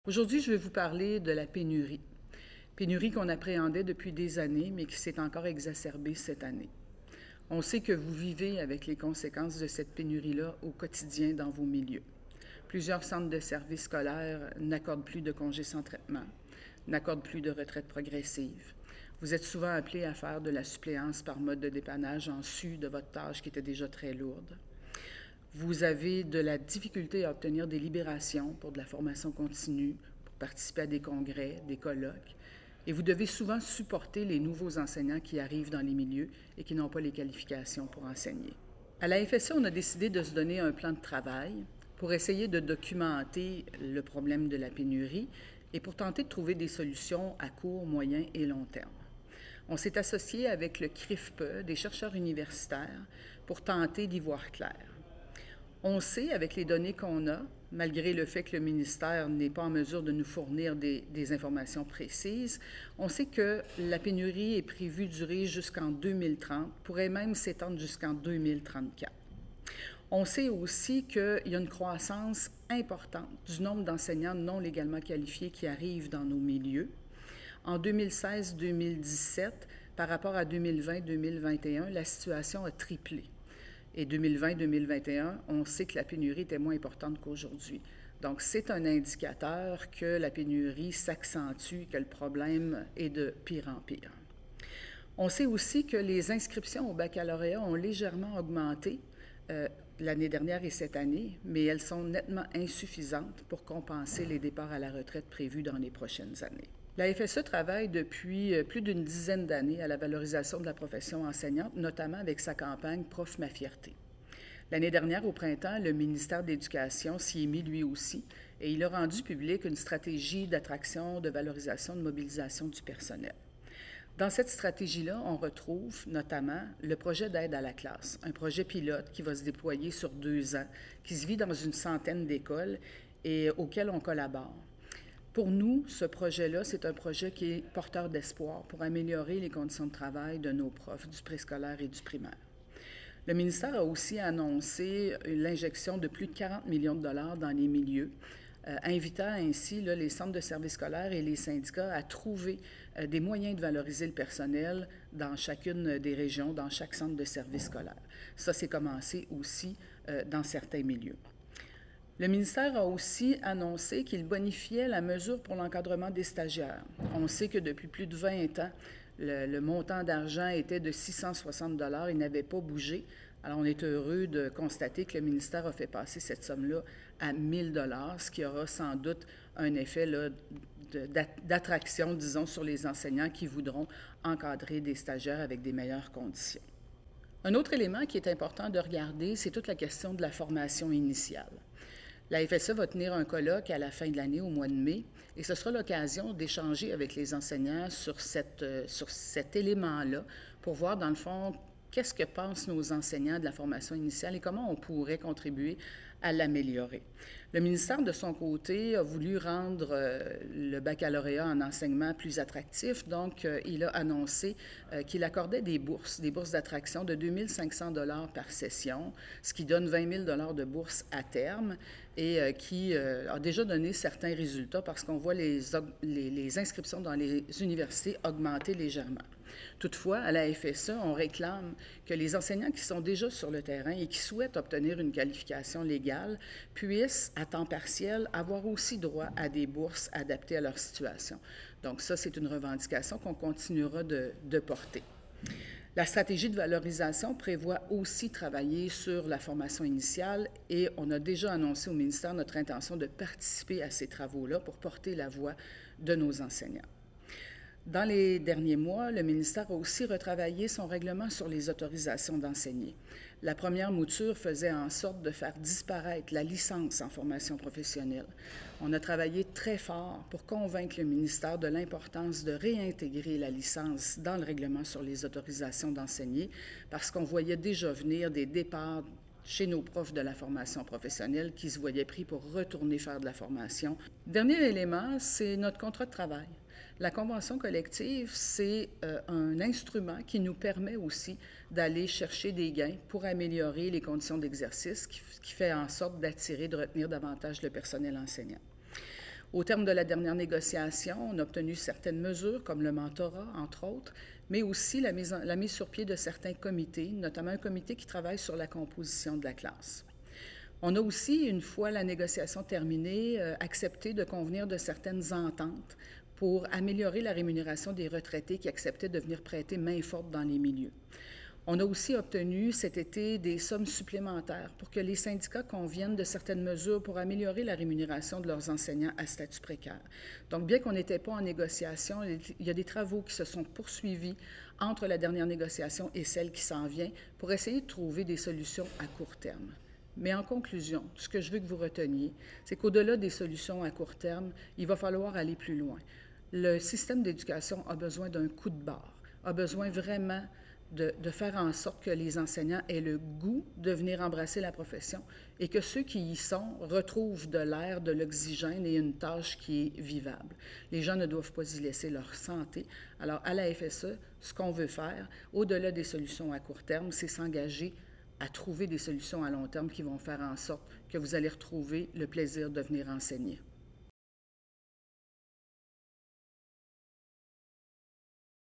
Aujourd'hui, je vais vous parler de la pénurie. Pénurie qu'on appréhendait depuis des années, mais qui s'est encore exacerbée cette année. On sait que vous vivez avec les conséquences de cette pénurie-là au quotidien dans vos milieux. Plusieurs centres de services scolaires n'accordent plus de congés sans traitement, n'accordent plus de retraite progressive. Vous êtes souvent appelé à faire de la suppléance par mode de dépannage en sus de votre tâche qui était déjà très lourde. Vous avez de la difficulté à obtenir des libérations pour de la formation continue, pour participer à des congrès, des colloques, et vous devez souvent supporter les nouveaux enseignants qui arrivent dans les milieux et qui n'ont pas les qualifications pour enseigner. À la FSE, on a décidé de se donner un plan de travail pour essayer de documenter le problème de la pénurie et pour tenter de trouver des solutions à court, moyen et long terme. On s'est associé avec le CRIFPE, des chercheurs universitaires, pour tenter d'y voir clair. On sait, avec les données qu'on a, malgré le fait que le ministère n'est pas en mesure de nous fournir des informations précises, on sait que la pénurie est prévue durer jusqu'en 2030, pourrait même s'étendre jusqu'en 2034. On sait aussi qu'il y a une croissance importante du nombre d'enseignants non légalement qualifiés qui arrivent dans nos milieux. En 2016-2017, par rapport à 2020-2021, la situation a triplé. Et 2020-2021, on sait que la pénurie était moins importante qu'aujourd'hui. Donc, c'est un indicateur que la pénurie s'accentue, que le problème est de pire en pire. On sait aussi que les inscriptions au baccalauréat ont légèrement augmenté l'année dernière et cette année, mais elles sont nettement insuffisantes pour compenser les départs à la retraite prévus dans les prochaines années. La FSE travaille depuis plus d'une dizaine d'années à la valorisation de la profession enseignante, notamment avec sa campagne « Prof ma fierté ». L'année dernière, au printemps, le ministère de l'Éducation s'y est mis lui aussi et il a rendu public une stratégie d'attraction, de valorisation, de mobilisation du personnel. Dans cette stratégie-là, on retrouve notamment le projet d'aide à la classe, un projet pilote qui va se déployer sur 2 ans, qui se vit dans une centaine d'écoles et auquel on collabore. Pour nous, ce projet-là, c'est un projet qui est porteur d'espoir pour améliorer les conditions de travail de nos profs du préscolaire et du primaire. Le ministère a aussi annoncé l'injection de plus de 40 millions de dollars dans les milieux, invitant ainsi les centres de services scolaires et les syndicats à trouver des moyens de valoriser le personnel dans chacune des régions, dans chaque centre de services scolaires. Ça, c'est commencé aussi dans certains milieux. Le ministère a aussi annoncé qu'il bonifiait la mesure pour l'encadrement des stagiaires. On sait que depuis plus de 20 ans, le montant d'argent était de 660 $, il n'avait pas bougé. Alors, on est heureux de constater que le ministère a fait passer cette somme-là à 1 000 $, ce qui aura sans doute un effet d'attraction, disons, sur les enseignants qui voudront encadrer des stagiaires avec des meilleures conditions. Un autre élément qui est important de regarder, c'est toute la question de la formation initiale. La FSE va tenir un colloque à la fin de l'année, au mois de mai, et ce sera l'occasion d'échanger avec les enseignants sur cet élément-là pour voir, dans le fond, qu'est-ce que pensent nos enseignants de la formation initiale et comment on pourrait contribuer à l'améliorer. Le ministère, de son côté, a voulu rendre le baccalauréat en enseignement plus attractif, donc il a annoncé qu'il accordait des bourses d'attraction de 2 500 $ par session, ce qui donne 20 000 $ de bourse à terme et qui a déjà donné certains résultats parce qu'on voit les inscriptions dans les universités augmenter légèrement. Toutefois, à la FSE, on réclame que les enseignants qui sont déjà sur le terrain et qui souhaitent obtenir une qualification légale puissent, à temps partiel, avoir aussi droit à des bourses adaptées à leur situation. Donc ça, c'est une revendication qu'on continuera de porter. La stratégie de valorisation prévoit aussi travailler sur la formation initiale et on a déjà annoncé au ministère notre intention de participer à ces travaux-là pour porter la voix de nos enseignants. Dans les derniers mois, le ministère a aussi retravaillé son règlement sur les autorisations d'enseigner. La première mouture faisait en sorte de faire disparaître la licence en formation professionnelle. On a travaillé très fort pour convaincre le ministère de l'importance de réintégrer la licence dans le règlement sur les autorisations d'enseigner parce qu'on voyait déjà venir des départs chez nos profs de la formation professionnelle qui se voyaient pris pour retourner faire de la formation. Dernier élément, c'est notre contrat de travail. La convention collective, c'est un instrument qui nous permet aussi d'aller chercher des gains pour améliorer les conditions d'exercice, qui fait en sorte d'attirer, de retenir davantage le personnel enseignant. Au terme de la dernière négociation, on a obtenu certaines mesures, comme le mentorat, entre autres, mais aussi la mise sur pied de certains comités, notamment un comité qui travaille sur la composition de la classe. On a aussi, une fois la négociation terminée, accepté de convenir de certaines ententes pour améliorer la rémunération des retraités qui acceptaient de venir prêter main forte dans les milieux. On a aussi obtenu cet été des sommes supplémentaires pour que les syndicats conviennent de certaines mesures pour améliorer la rémunération de leurs enseignants à statut précaire. Donc, bien qu'on n'était pas en négociation, il y a des travaux qui se sont poursuivis entre la dernière négociation et celle qui s'en vient pour essayer de trouver des solutions à court terme. Mais en conclusion, ce que je veux que vous reteniez, c'est qu'au-delà des solutions à court terme, il va falloir aller plus loin. Le système d'éducation a besoin d'un coup de barre, a besoin vraiment de faire en sorte que les enseignants aient le goût de venir embrasser la profession et que ceux qui y sont retrouvent de l'air, de l'oxygène et une tâche qui est vivable. Les gens ne doivent pas y laisser leur santé. Alors, à la FSE, ce qu'on veut faire, au-delà des solutions à court terme, c'est s'engager à trouver des solutions à long terme qui vont faire en sorte que vous allez retrouver le plaisir de venir enseigner.